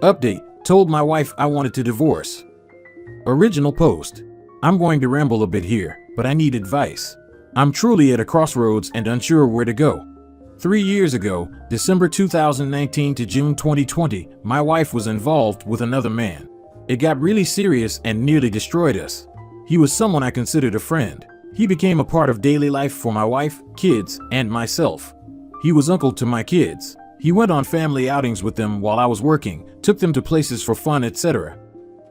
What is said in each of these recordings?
Update: told my wife I wanted to divorce. Original post. I'm going to ramble a bit here, but I need advice. I'm truly at a crossroads and unsure where to go. 3 years ago, December 2019 to June 2020, my wife was involved with another man. It got really serious and nearly destroyed us. He was someone I considered a friend. He became a part of daily life for my wife, kids, and myself. He was uncle to my kids. He went on family outings with them while I was working, took them to places for fun, etc.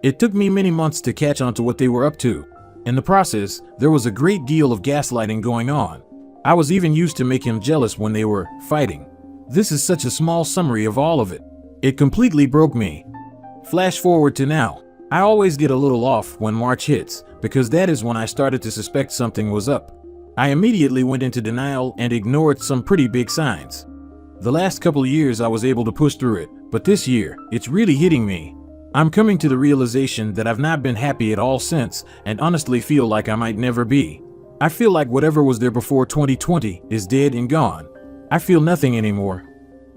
It took me many months to catch on to what they were up to. In the process, there was a great deal of gaslighting going on. I was even used to make him jealous when they were fighting. This is such a small summary of all of it. It completely broke me. Flash forward to now. I always get a little off when March hits, because that is when I started to suspect something was up. I immediately went into denial and ignored some pretty big signs. The last couple years I was able to push through it, but this year, it's really hitting me. I'm coming to the realization that I've not been happy at all since, and honestly feel like I might never be. I feel like whatever was there before 2020 is dead and gone. I feel nothing anymore.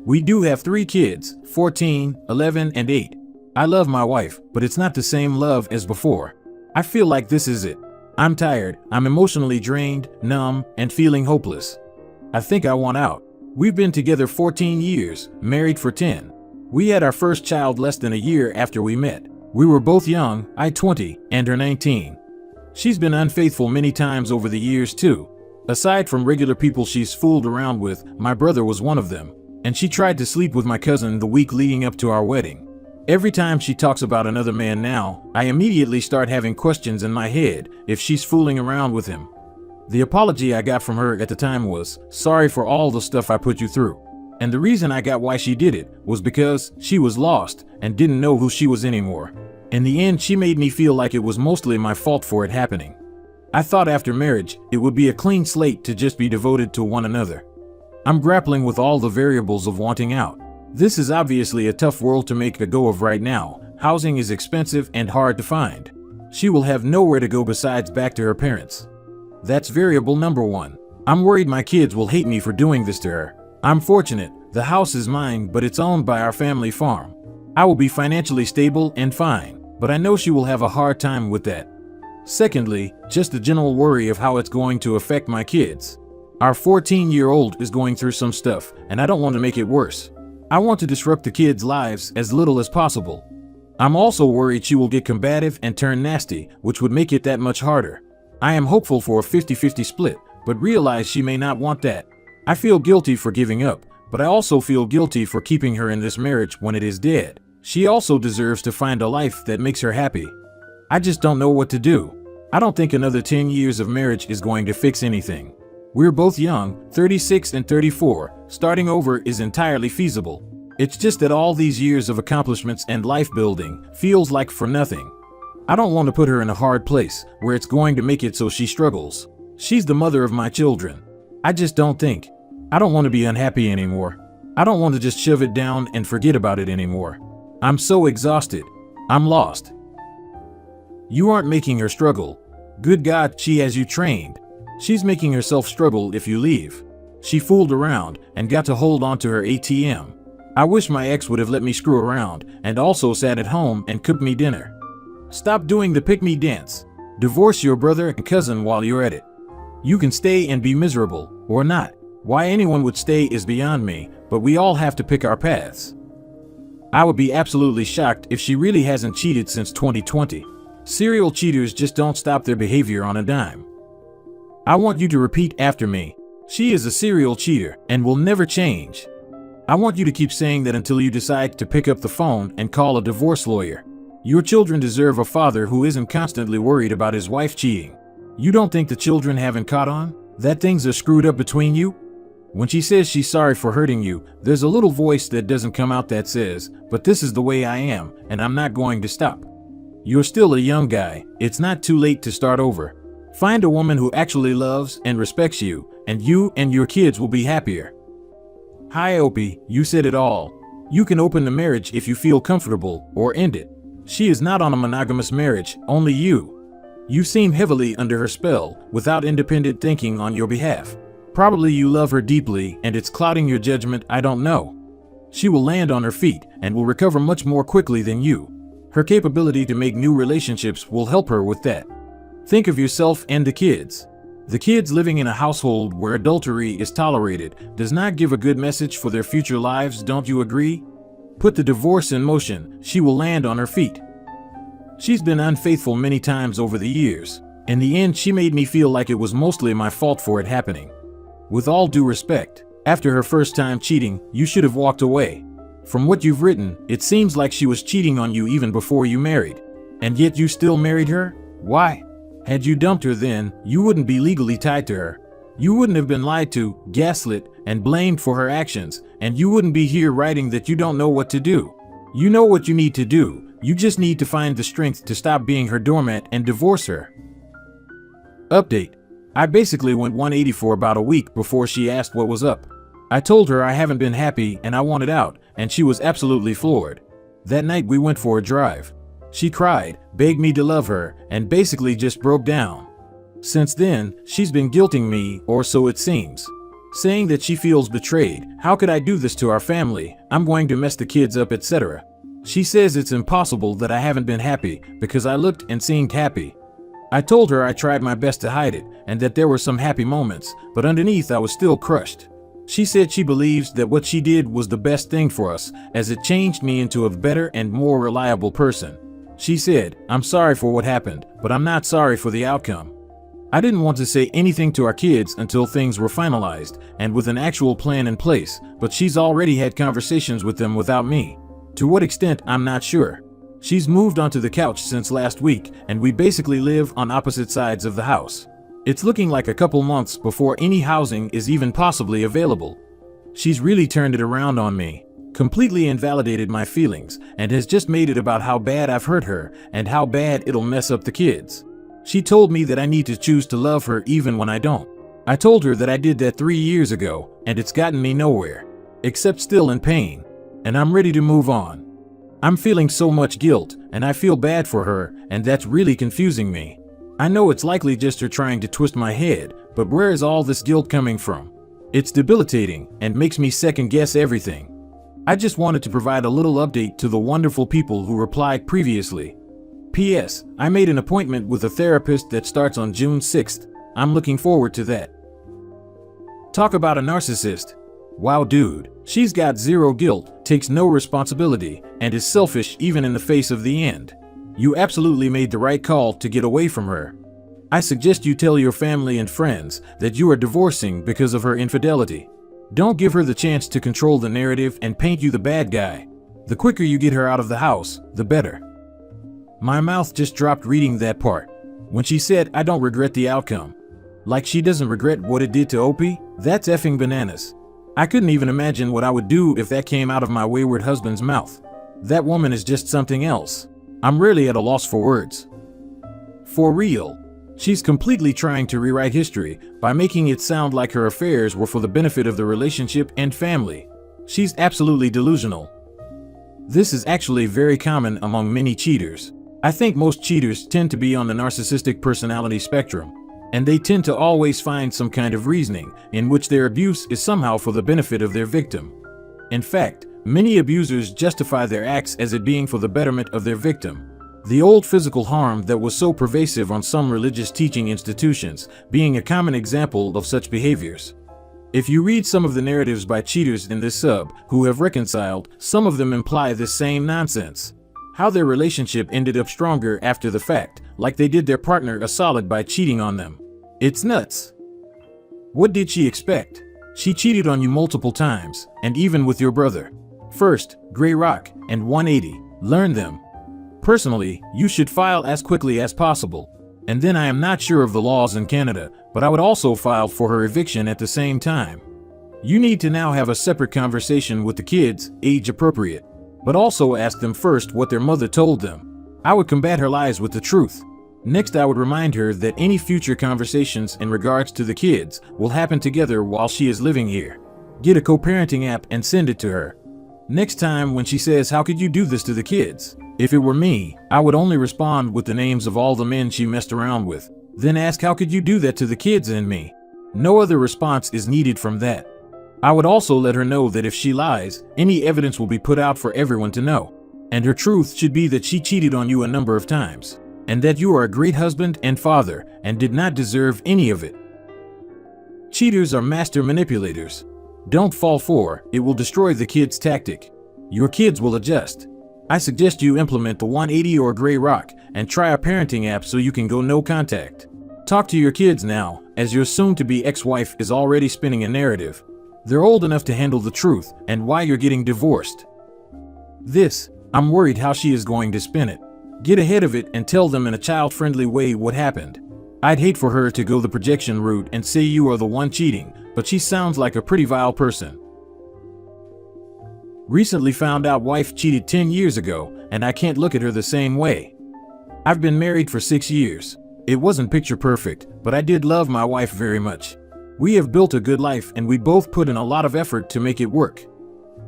We do have 3 kids, 14, 11, and 8. I love my wife, but it's not the same love as before. I feel like this is it. I'm tired, I'm emotionally drained, numb, and feeling hopeless. I think I want out. We've been together 14 years, married for 10. We had our first child less than a year after we met. We were both young, I 20, and her 19. She's been unfaithful many times over the years too. Aside from regular people she's fooled around with, my brother was one of them, and she tried to sleep with my cousin the week leading up to our wedding. Every time she talks about another man now, I immediately start having questions in my head if she's fooling around with him. The apology I got from her at the time was, "Sorry for all the stuff I put you through." And the reason I got why she did it was because she was lost and didn't know who she was anymore. In the end, she made me feel like it was mostly my fault for it happening. I thought after marriage, it would be a clean slate to just be devoted to one another. I'm grappling with all the variables of wanting out. This is obviously a tough world to make a go of right now. Housing is expensive and hard to find. She will have nowhere to go besides back to her parents. That's variable number 1. I'm worried my kids will hate me for doing this to her. I'm fortunate, the house is mine, but it's owned by our family farm. I will be financially stable and fine, but I know she will have a hard time with that. Secondly, just the general worry of how it's going to affect my kids. Our 14-year-old is going through some stuff, and I don't want to make it worse. I want to disrupt the kids' lives as little as possible. I'm also worried she will get combative and turn nasty, which would make it that much harder. I am hopeful for a 50-50 split, but realize she may not want that. I feel guilty for giving up, but I also feel guilty for keeping her in this marriage when it is dead. She also deserves to find a life that makes her happy. I just don't know what to do. I don't think another 10 years of marriage is going to fix anything. We're both young, 36 and 34, starting over is entirely feasible. It's just that all these years of accomplishments and life building feels like for nothing. I don't want to put her in a hard place where it's going to make it so she struggles. She's the mother of my children. I just don't think. I don't want to be unhappy anymore. I don't want to just shove it down and forget about it anymore. I'm so exhausted. I'm lost. You aren't making her struggle. Good God, she has you trained. She's making herself struggle if you leave. She fooled around and got to hold on to her ATM. I wish my ex would have let me screw around and also sat at home and cooked me dinner. Stop doing the pick-me dance. Divorce your brother and cousin while you're at it. You can stay and be miserable, or not. Why anyone would stay is beyond me, but we all have to pick our paths. I would be absolutely shocked if she really hasn't cheated since 2020. Serial cheaters just don't stop their behavior on a dime. I want you to repeat after me. She is a serial cheater and will never change. I want you to keep saying that until you decide to pick up the phone and call a divorce lawyer. Your children deserve a father who isn't constantly worried about his wife cheating. You don't think the children haven't caught on? That things are screwed up between you? When she says she's sorry for hurting you, there's a little voice that doesn't come out that says, "But this is the way I am, and I'm not going to stop." You're still a young guy. It's not too late to start over. Find a woman who actually loves and respects you, and you and your kids will be happier. Hi Opie, you said it all. You can open the marriage if you feel comfortable, or end it. She is not on a monogamous marriage, only you. You seem heavily under her spell, without independent thinking on your behalf. Probably you love her deeply and it's clouding your judgment, I don't know. She will land on her feet and will recover much more quickly than you. Her capability to make new relationships will help her with that. Think of yourself and the kids. The kids living in a household where adultery is tolerated does not give a good message for their future lives, don't you agree? Put the divorce in motion, she will land on her feet. She's been unfaithful many times over the years. In the end, she made me feel like it was mostly my fault for it happening. With all due respect, after her first time cheating, you should have walked away. From what you've written, it seems like she was cheating on you even before you married. And yet you still married her? Why? Had you dumped her then, you wouldn't be legally tied to her. You wouldn't have been lied to, gaslit, and blamed for her actions, and you wouldn't be here writing that you don't know what to do. You know what you need to do, you just need to find the strength to stop being her doormat and divorce her. Update. I basically went 180 for about a week before she asked what was up. I told her I haven't been happy and I wanted out, and she was absolutely floored. That night we went for a drive. She cried, begged me to love her, and basically just broke down. Since then, she's been guilting me, or so it seems. Saying that she feels betrayed. How could I do this to our family? I'm going to mess the kids up, etc. She says it's impossible that I haven't been happy because I looked and seemed happy. I told her I tried my best to hide it and that there were some happy moments, but underneath I was still crushed. She said she believes that what she did was the best thing for us, as it changed me into a better and more reliable person. She said, I'm sorry for what happened, but I'm not sorry for the outcome. I didn't want to say anything to our kids until things were finalized and with an actual plan in place, but she's already had conversations with them without me. To what extent, I'm not sure. She's moved onto the couch since last week, and we basically live on opposite sides of the house. It's looking like a couple months before any housing is even possibly available. She's really turned it around on me, completely invalidated my feelings, and has just made it about how bad I've hurt her and how bad it'll mess up the kids. She told me that I need to choose to love her even when I don't. I told her that I did that 3 years ago, and it's gotten me nowhere, except still in pain, and I'm ready to move on. I'm feeling so much guilt, and I feel bad for her, and that's really confusing me. I know it's likely just her trying to twist my head, but where is all this guilt coming from? It's debilitating and makes me second guess everything. I just wanted to provide a little update to the wonderful people who replied previously. P.S. I made an appointment with a therapist that starts on June 6th. I'm looking forward to that. Talk about a narcissist. Wow, dude, she's got zero guilt, takes no responsibility, and is selfish even in the face of the end. You absolutely made the right call to get away from her. I suggest you tell your family and friends that you are divorcing because of her infidelity. Don't give her the chance to control the narrative and paint you the bad guy. The quicker you get her out of the house, the better. My mouth just dropped reading that part. When she said, I don't regret the outcome. Like she doesn't regret what it did to Opie? That's effing bananas. I couldn't even imagine what I would do if that came out of my wayward husband's mouth. That woman is just something else. I'm really at a loss for words. For real. She's completely trying to rewrite history by making it sound like her affairs were for the benefit of the relationship and family. She's absolutely delusional. This is actually very common among many cheaters. I think most cheaters tend to be on the narcissistic personality spectrum, and they tend to always find some kind of reasoning in which their abuse is somehow for the benefit of their victim. In fact, many abusers justify their acts as it being for the betterment of their victim. The old physical harm that was so pervasive on some religious teaching institutions being a common example of such behaviors. If you read some of the narratives by cheaters in this sub who have reconciled, some of them imply this same nonsense. How their relationship ended up stronger after the fact, like they did their partner a solid by cheating on them. It's nuts. What did she expect? She cheated on you multiple times, and even with your brother. First, Grey Rock, and 180. Learn them. Personally, you should file as quickly as possible. And then I am not sure of the laws in Canada, but I would also file for her eviction at the same time. You need to now have a separate conversation with the kids, age appropriate, but also ask them first what their mother told them. I would combat her lies with the truth. Next, I would remind her that any future conversations in regards to the kids will happen together while she is living here. Get a co-parenting app and send it to her. Next time when she says, how could you do this to the kids? If it were me, I would only respond with the names of all the men she messed around with. Then ask, how could you do that to the kids and me? No other response is needed from that. I would also let her know that if she lies, any evidence will be put out for everyone to know. And her truth should be that she cheated on you a number of times, and that you are a great husband and father and did not deserve any of it. Cheaters are master manipulators. Don't fall for it will destroy the kids' tactic. Your kids will adjust. I suggest you implement the 180 or Gray Rock and try a parenting app so you can go no contact. Talk to your kids now, as your soon-to-be ex-wife is already spinning a narrative. They're old enough to handle the truth and why you're getting divorced. I'm worried how she is going to spin it. Get ahead of it and tell them in a child-friendly way what happened. I'd hate for her to go the projection route and say you are the one cheating, but she sounds like a pretty vile person. Recently found out wife cheated 10 years ago, and I can't look at her the same way. I've been married for 6 years. It wasn't picture perfect, but I did love my wife very much. We have built a good life and we both put in a lot of effort to make it work.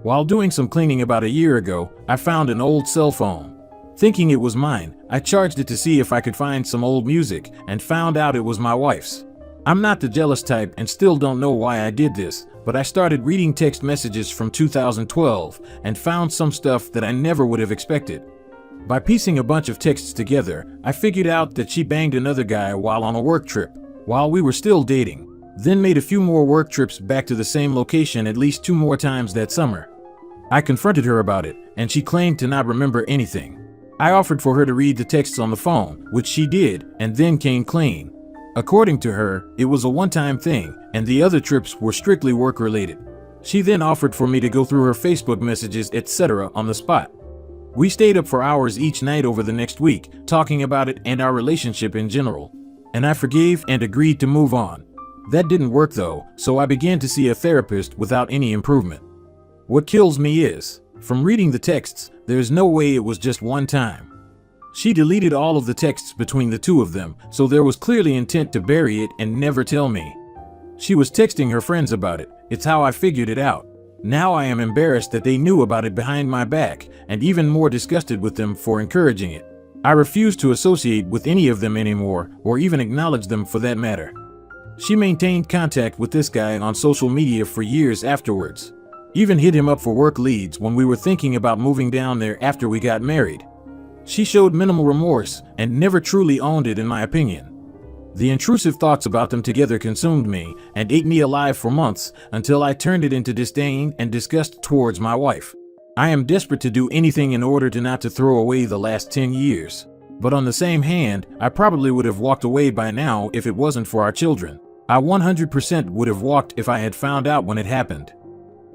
While doing some cleaning about a year ago, I found an old cell phone. Thinking it was mine, I charged it to see if I could find some old music and found out it was my wife's. I'm not the jealous type and still don't know why I did this, but I started reading text messages from 2012 and found some stuff that I never would have expected. By piecing a bunch of texts together, I figured out that she banged another guy while on a work trip, while we were still dating, then made a few more work trips back to the same location at least 2 more times that summer. I confronted her about it, and she claimed to not remember anything. I offered for her to read the texts on the phone, which she did, and then came clean. According to her, it was a one-time thing, and the other trips were strictly work-related. She then offered for me to go through her Facebook messages, etc. on the spot. We stayed up for hours each night over the next week, talking about it and our relationship in general. And I forgave and agreed to move on. That didn't work though, so I began to see a therapist without any improvement. What kills me is, from reading the texts, there's no way it was just one time. She deleted all of the texts between the two of them, so there was clearly intent to bury it and never tell me. She was texting her friends about it. It's how I figured it out. Now I am embarrassed that they knew about it behind my back, and even more disgusted with them for encouraging it. I refuse to associate with any of them anymore, or even acknowledge them for that matter. She maintained contact with this guy on social media for years afterwards. Even hit him up for work leads when we were thinking about moving down there after we got married. She showed minimal remorse and never truly owned it in my opinion. The intrusive thoughts about them together consumed me and ate me alive for months until I turned it into disdain and disgust towards my wife. I am desperate to do anything in order to not to throw away the last 10 years. But on the same hand, I probably would have walked away by now if it wasn't for our children. I 100% would have walked if I had found out when it happened.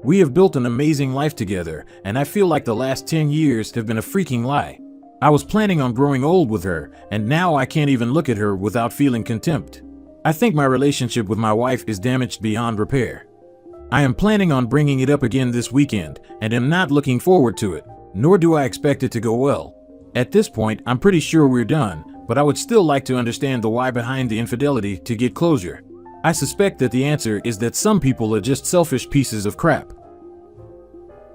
We have built an amazing life together, and I feel like the last 10 years have been a freaking lie. I was planning on growing old with her, and now I can't even look at her without feeling contempt. I think my relationship with my wife is damaged beyond repair. I am planning on bringing it up again this weekend, and am not looking forward to it, nor do I expect it to go well. At this point, I'm pretty sure we're done, but I would still like to understand the why behind the infidelity to get closure. I suspect that the answer is that some people are just selfish pieces of crap.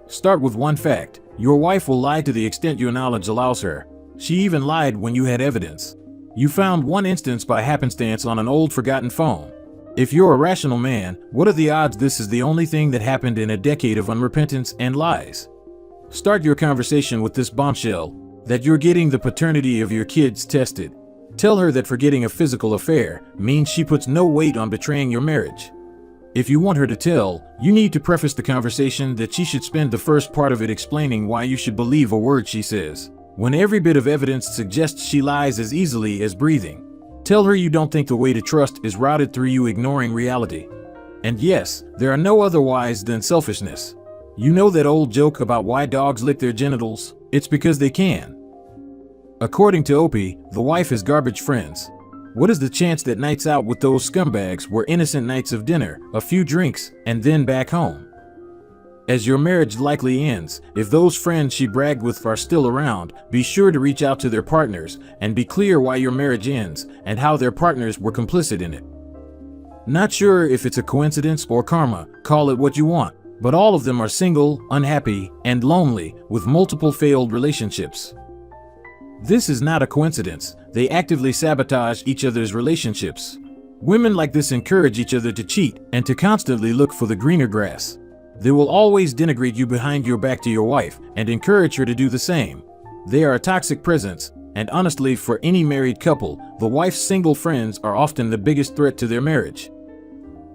Start with one fact. Your wife will lie to the extent your knowledge allows her. She even lied when you had evidence. You found one instance by happenstance on an old forgotten phone. If you're a rational man, what are the odds this is the only thing that happened in a decade of unrepentance and lies? Start your conversation with this bombshell, that you're getting the paternity of your kids tested. Tell her that forgetting a physical affair means she puts no weight on betraying your marriage. If you want her to tell, you need to preface the conversation that she should spend the first part of it explaining why you should believe a word she says, when every bit of evidence suggests she lies as easily as breathing. Tell her you don't think the way to trust is routed through you ignoring reality. And yes, there are no other whys than selfishness. You know that old joke about why dogs lick their genitals? It's because they can. According to Opie, the wife has garbage friends. What is the chance that nights out with those scumbags were innocent nights of dinner, a few drinks, and then back home? As your marriage likely ends, if those friends she bragged with are still around, be sure to reach out to their partners and be clear why your marriage ends and how their partners were complicit in it. Not sure if it's a coincidence or karma, call it what you want, but all of them are single, unhappy, and lonely with multiple failed relationships. This is not a coincidence. They actively sabotage each other's relationships. Women like this encourage each other to cheat and to constantly look for the greener grass. They will always denigrate you behind your back to your wife and encourage her to do the same. They are a toxic presence, and honestly, for any married couple, the wife's single friends are often the biggest threat to their marriage.